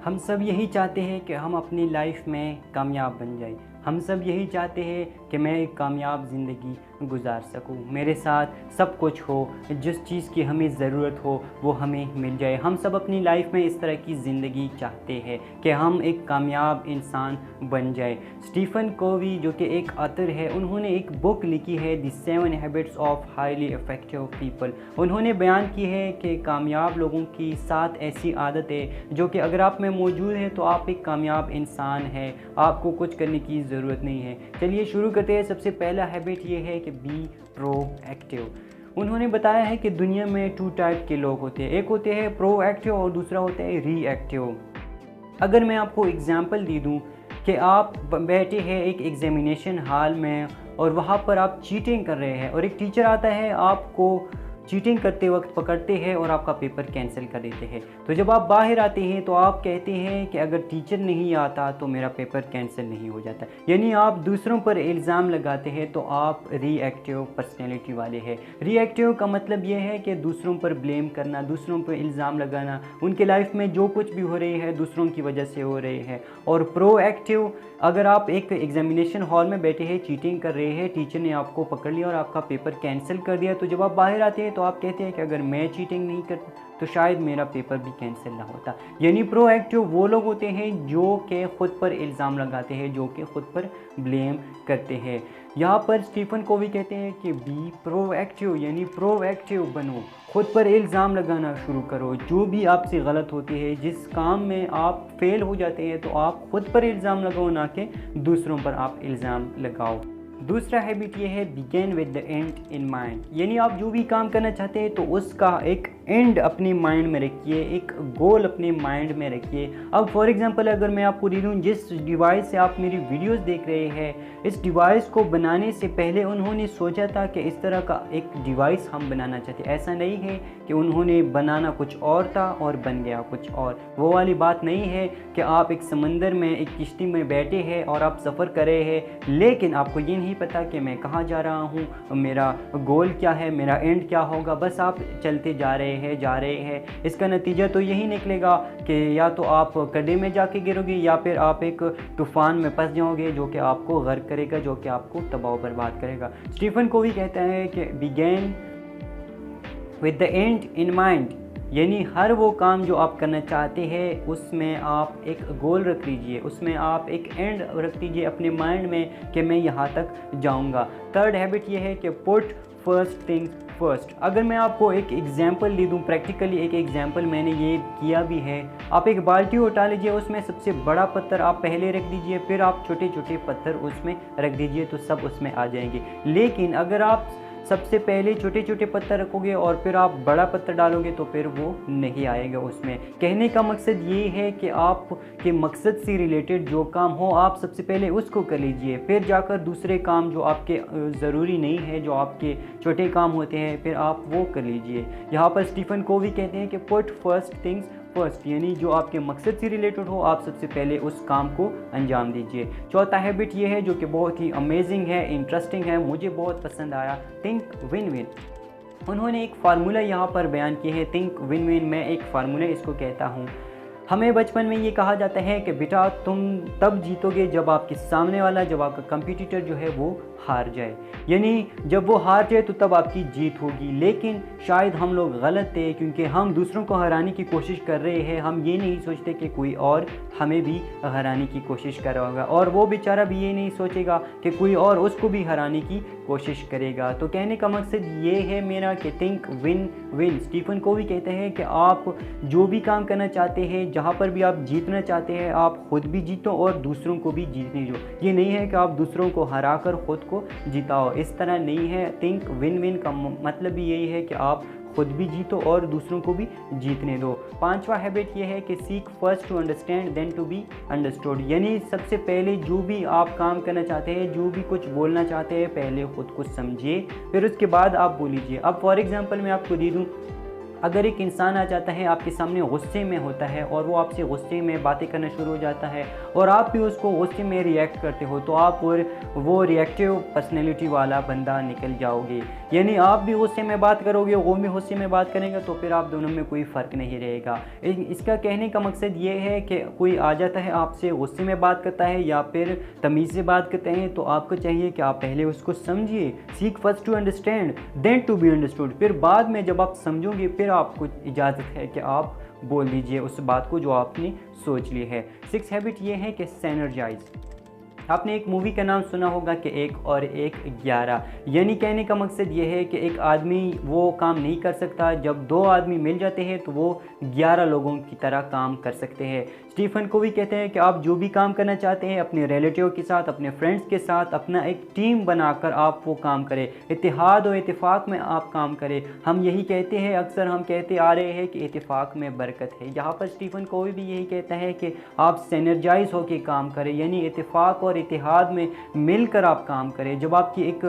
हम सब यही चाहते हैं कि हम अपनी लाइफ में कामयाब बन जाए। हम सब यही चाहते हैं कि मैं एक कामयाब ज़िंदगी गुजार सकूं, मेरे साथ सब कुछ हो, जिस चीज़ की हमें ज़रूरत हो वो हमें मिल जाए। हम सब अपनी लाइफ में इस तरह की ज़िंदगी चाहते हैं कि हम एक कामयाब इंसान बन जाए। स्टीफन कोवी जो कि एक ऑथर है, उन्होंने एक बुक लिखी है the 7 habits of highly effective people. उन्होंने बयान की है कि कामयाब लोगों की 7 ऐसी आदतें जो कि अगर आप में मौजूद है तो आप एक कामयाब इंसान हैं, आपको कुछ करने की ज़रूरत नहीं है। चलिए शुरू करते हैं। सबसे पहला हैबिट ये है कि बी प्रोएक्टिव। उन्होंने बताया है कि दुनिया में 2 टाइप के लोग होते हैं, एक होते हैं प्रोएक्टिव और दूसरा होता है रिएक्टिव। अगर मैं आपको एग्जांपल दे दूं कि आप बैठे हैं एक एग्जामिनेशन हॉल में और वहाँ पर आप चीटिंग कर रहे हैं और एक टीचर आता है, आपको चीटिंग करते वक्त पकड़ते हैं और आपका पेपर कैंसिल कर देते हैं। तो जब आप बाहर आते हैं तो आप कहते हैं कि अगर टीचर नहीं आता तो मेरा पेपर कैंसिल नहीं हो जाता। यानी आप दूसरों पर इल्ज़ाम लगाते हैं, तो आप रिएक्टिव पर्सनैलिटी वाले हैं। रिएक्टिव का मतलब यह है कि दूसरों पर ब्लेम करना, दूसरों पर इल्ज़ाम लगाना, उनके लाइफ में जो कुछ भी हो रही है दूसरों की वजह से हो रही है। और प्रोएक्टिव, अगर आप एक एग्जामिनेशन हॉल में बैठे हैं, चीटिंग कर रहे हैं, टीचर ने आपको पकड़ लिया और आपका पेपर कैंसिल कर दिया, तो जब आप बाहर आते हैं तो आप कहते हैं कि अगर मैं चीटिंग नहीं करता तो शायद मेरा पेपर भी कैंसिल ना होता। यानी प्रोएक्टिव वो लोग होते हैं जो कि ख़ुद पर इल्ज़ाम लगाते हैं, जो कि ख़ुद पर ब्लेम करते हैं। यहाँ पर स्टीफन कोवी कहते हैं कि बी प्रोएक्टिव, यानी प्रोएक्टिव बनो, खुद पर इल्ज़ाम लगाना शुरू करो। जो भी आपसे गलत होती है, जिस काम में आप फेल हो जाते हैं, तो आप खुद पर इल्ज़ाम लगाओ, ना कि दूसरों पर आप इल्ज़ाम लगाओ। दूसरा हैबिट ये है begin with the end in mind. यानी आप जो भी काम करना चाहते हैं तो उसका एक एंड अपने माइंड में रखिए, एक गोल अपने माइंड में रखिए। अब फॉर एग्जांपल अगर मैं आपको दे दूँ, जिस डिवाइस से आप मेरी वीडियोस देख रहे हैं, इस डिवाइस को बनाने से पहले उन्होंने सोचा था कि इस तरह का एक डिवाइस हम बनाना चाहते हैं। ऐसा नहीं है कि उन्होंने बनाना कुछ और था और बन गया कुछ और। वो वाली बात नहीं है कि आप एक समंदर में एक किश्ती में बैठे हैं और आप सफ़र कर रहे हैं, लेकिन आपको ये नहीं पता कि मैं कहाँ जा रहा हूँ, मेरा गोल क्या है, मेरा एंड क्या होगा। बस आप चलते जा रहे हैं। इसका नतीजा तो यही निकलेगा कि या तो आप गड्ढे में जाके गिरोगे या फिर आप एक तूफ़ान में फंस जाओगे जो कि आपको गर्क करेगा, जो कि आपको तबाह बर्बाद करेगा। स्टीफन कोवी कहता है कि begin with the end in mind, यानी हर वो काम जो आप करना चाहते हैं उसमें आप एक गोल रख लीजिए, उसमें आप एक एंड रख दीजिए अपने माइंड में कि मैं यहाँ तक जाऊँगा। थर्ड हैबिट ये है कि पुट फर्स्ट थिंग्स फर्स्ट। अगर मैं आपको एक एग्जांपल दे दूँ, प्रैक्टिकली एक एग्जांपल मैंने ये किया भी है। आप एक बाल्टी उठा लीजिए, उसमें सबसे बड़ा पत्थर आप पहले रख दीजिए, फिर आप छोटे छोटे पत्थर उसमें रख दीजिए, तो सब उसमें आ जाएंगे। लेकिन अगर आप सबसे पहले छोटे छोटे पत्थर रखोगे और फिर आप बड़ा पत्थर डालोगे तो फिर वो नहीं आएगा उसमें। कहने का मकसद ये है कि आप के मकसद से रिलेटेड जो काम हो आप सबसे पहले उसको कर लीजिए, फिर जाकर दूसरे काम जो आपके ज़रूरी नहीं है, जो आपके छोटे काम होते हैं, फिर आप वो कर लीजिए। यहाँ पर स्टीफन कोवी कहते हैं कि पुट फर्स्ट थिंग्स फर्स्ट, यानी जो आपके मकसद से रिलेटेड हो आप सबसे पहले उस काम को अंजाम दीजिए। चौथा हैबिट ये है जो कि बहुत ही अमेजिंग है, इंटरेस्टिंग है, मुझे बहुत पसंद आया, थिंक विन विन। उन्होंने एक फार्मूला यहाँ पर बयान किया है, थिंक विन विन। मैं एक फार्मूला इसको कहता हूँ। हमें बचपन में ये कहा जाता है कि बेटा तुम तब जीतोगे जब आपके सामने वाला, जब आपका कंपटीटर जो है वो हार जाए, यानी जब वो हार जाए तो तब आपकी जीत होगी। लेकिन शायद हम लोग गलत थे, क्योंकि हम दूसरों को हराने की कोशिश कर रहे हैं, हम ये नहीं सोचते कि कोई और हमें भी हराने की कोशिश कर रहा होगा, और वो बेचारा भी ये नहीं सोचेगा कि कोई और उसको भी हराने की कोशिश करेगा। तो कहने का मकसद ये है मेरा कि think win win. Stephen Covey कहते हैं कि आप जो भी काम करना चाहते हैं, जहाँ पर भी आप जीतना चाहते हैं, आप खुद भी जीतो और दूसरों को भी जीतने दो। ये नहीं है कि आप दूसरों को हरा कर खुद को जिताओ, इस तरह नहीं है। थिंक विन विन का मतलब भी यही है कि आप खुद भी जीतो और दूसरों को भी जीतने दो। पांचवा हैबिट ये है कि seek first to understand then to be understood, यानी सबसे पहले जो भी आप काम करना चाहते हैं, जो भी कुछ बोलना चाहते हैं, पहले खुद को समझिए, फिर उसके बाद आप बोलीजिए। अब फॉर एग्जांपल मैं आपको दे दूँ, अगर एक इंसान आ जाता है आपके सामने गुस्से में होता है और वो आपसे गुस्से में बातें करना शुरू हो जाता है और आप भी उसको गुस्से में रिएक्ट करते हो, तो आप वो रिएक्टिव पर्सनैलिटी वाला बंदा निकल जाओगे। यानी आप भी गुस्से में बात करोगे, वो भी गुस्से में बात करेंगे, तो फिर आप दोनों में कोई फ़र्क नहीं रहेगा। इसका कहने का मकसद ये है कि कोई आ जाता है आपसे गुस्से में बात करता है या फिर तमीज़ से बात करते हैं, तो आपको चाहिए कि आप पहले उसको समझिए। Seek first to understand then to be understood. फिर बाद में जब आप समझोगे फिर आपको इजाज़त है कि आप बोल लीजिए उस बात को जो आपने सोच ली है। 6 हैबिट ये है कि सिनर्जाइज। आपने एक मूवी का नाम सुना होगा कि 1 और 1 11। यानी कहने का मकसद ये है कि एक आदमी वो काम नहीं कर सकता, जब 2 आदमी मिल जाते हैं तो वो 11 लोगों की तरह काम कर सकते हैं। स्टीफन कोवी कहते हैं कि आप जो भी काम करना चाहते हैं अपने रिलेटिव के साथ, अपने फ्रेंड्स के साथ, अपना एक टीम बनाकर आप वो काम करें, इत्तेहाद और इत्तेफाक में आप काम करें। हम यही कहते हैं, अक्सर हम कहते आ रहे हैं कि इत्तेफाक में बरकत है। यहाँ पर स्टीफन कोवी भी यही कहता है कि आप सिनर्जाइज होकर काम करें, यानी इत्तेफाक और इत्तेहाद में मिलकर आप काम करें। जब आपकी एक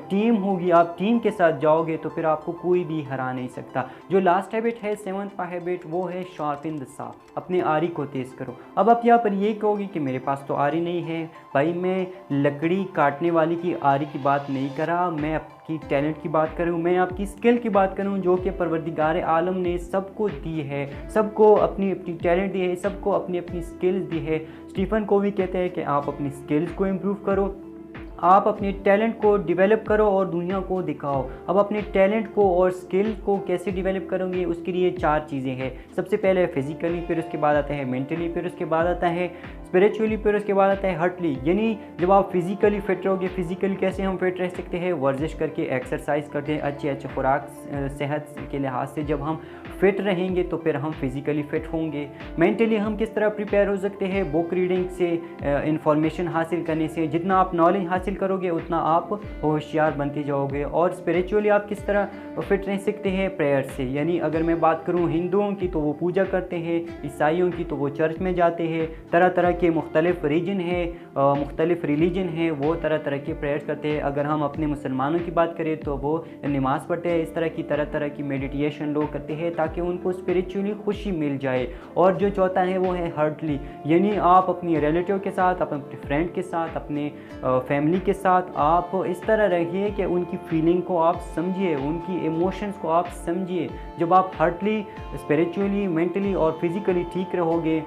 टीम होगी, आप टीम के साथ जाओगे तो फिर आपको कोई भी हरा नहीं सकता। जो लास्ट हैबिट है, 7वां हैबिट, वो है शार्पन द सॉ। अपने आरी को तेज़ करो। अब आप यहाँ पर ये कहोगे कि मेरे पास तो आरी नहीं है। भाई, मैं लकड़ी काटने वाली की आरी की बात नहीं कर रहा, मैं आपकी टैलेंट की बात करूँ, मैं आपकी स्किल की बात करूँ जो कि परवरदिगार आलम ने सबको दी है, सबको अपनी अपनी टैलेंट दी है, सबको अपनी अपनी स्किल्स दी है। स्टीफन कोवी कहते हैं कि आप अपनी स्किल्स को इम्प्रूव करो, आप अपने टैलेंट को डेवलप करो और दुनिया को दिखाओ। अब अपने टैलेंट को और स्किल को कैसे डेवलप करोगे, उसके लिए 4 चीज़ें हैं। सबसे पहले फिज़िकली, फिर उसके बाद आता है मेंटली, फिर उसके बाद आता है स्पिरिचुअली, फिर उसके बाद आता है हार्टली। यानी जब आप फिज़िकली फिट रहोगे, फिज़िकली कैसे हम फिट रह सकते हैं, वर्जिश करके, एक्सरसाइज करते हैं, अच्छे खुराक सेहत के लिहाज से जब हम फिट रहेंगे तो फिर हम फिज़िकली फ़िट होंगे। मेंटली हम किस तरह प्रिपेयर हो सकते हैं, बुक रीडिंग से, इंफॉर्मेशन हासिल करने से। जितना आप नॉलेज हासिल करोगे उतना आप होशियार बनते जाओगे। और स्पिरिचुअली आप किस तरह फिट रह सकते हैं, प्रेयर से। यानी अगर मैं बात करूं हिंदुओं की तो वो पूजा करते हैं, ईसाइयों की तो वो चर्च में जाते हैं, तरह तरह के मुख्तलिफ रीजन है, मुख्तलिफ रिलीजन है, वो तरह तरह के प्रेयर करते हैं। अगर हम अपने मुसलमानों की बात करें तो वो नमाज़ पढ़ते हैं, इस तरह की मेडिटेशन लोग करते हैं ताकि उनको स्पिरिचुअली खुशी मिल जाए। और जो चौथा है वो है हार्टली, यानी आप अपनी रिलेटिव के साथ, अपने फ्रेंड के साथ, अपने फैमिली के साथ आप इस तरह रहिए कि उनकी फीलिंग को आप समझिए, उनकी इमोशंस को आप समझिए। जब आप हार्टली, स्पिरिचुअली, मेंटली और फिज़िकली ठीक रहोगे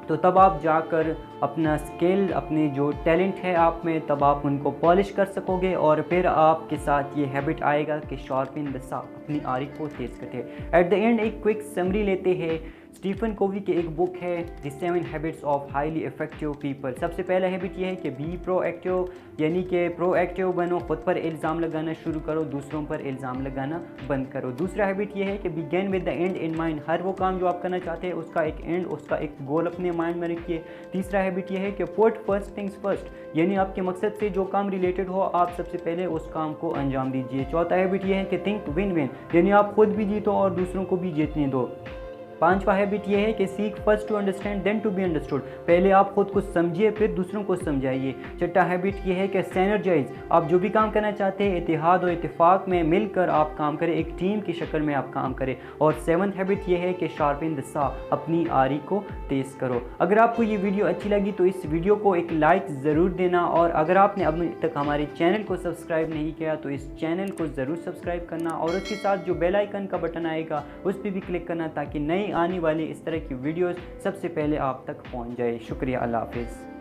तो तब आप जाकर अपना स्किल, अपने जो टैलेंट है आप में, तब आप उनको पॉलिश कर सकोगे और फिर आपके साथ ये हैबिट आएगा कि शार्पन द सॉ, अपनी आरी को तेज़ करते हैं। एट द एंड एक क्विक समरी लेते हैं। स्टीफन कोवी की एक बुक है the 7 habits of highly effective people. सबसे पहला हैबिट ये है कि बी प्रोएक्टिव, यानी कि प्रोएक्टिव बनो, खुद पर इल्ज़ाम लगाना शुरू करो, दूसरों पर इल्ज़ाम लगाना बंद करो। दूसरा हैबिट ये है कि begin with the end in mind. हर वो काम जो आप करना चाहते हैं उसका एक एंड, उसका एक गोल अपने माइंड में रखिए। तीसरा हैबिट ये है कि पुट फर्स्ट थिंग्स फर्स्ट, यानी आपके मकसद से जो काम रिलेटेड हो आप सबसे पहले उस काम को अंजाम दीजिए। चौथा हैबिट ये है कि थिंक विन विन, यानी आप खुद भी जीतो और दूसरों को भी जीतने दो। 5वां हैबिट ये है कि seek first to understand then to be understood, पहले आप खुद को समझिए फिर दूसरों को समझाइए। 6वां हैबिट ये है कि सिनर्जाइज, आप जो भी काम करना चाहते हैं इत्तेहाद और इत्तेफाक में मिलकर आप काम करें, एक टीम की शक्ल में आप काम करें। और 7th हैबिट ये है कि शार्पन द सॉ, अपनी आरी को तेज़ करो। अगर आपको ये वीडियो अच्छी लगी तो इस वीडियो को एक लाइक ज़रूर देना, और अगर आपने अभी तक हमारे चैनल को सब्सक्राइब नहीं किया तो इस चैनल को ज़रूर सब्सक्राइब करना, और उसके साथ जो बेल आइकन का बटन आएगा उस पर भी क्लिक करना ताकि नई आने वाली इस तरह की वीडियोस सबसे पहले आप तक पहुंच जाए। शुक्रिया, अल्लाह हाफिज़।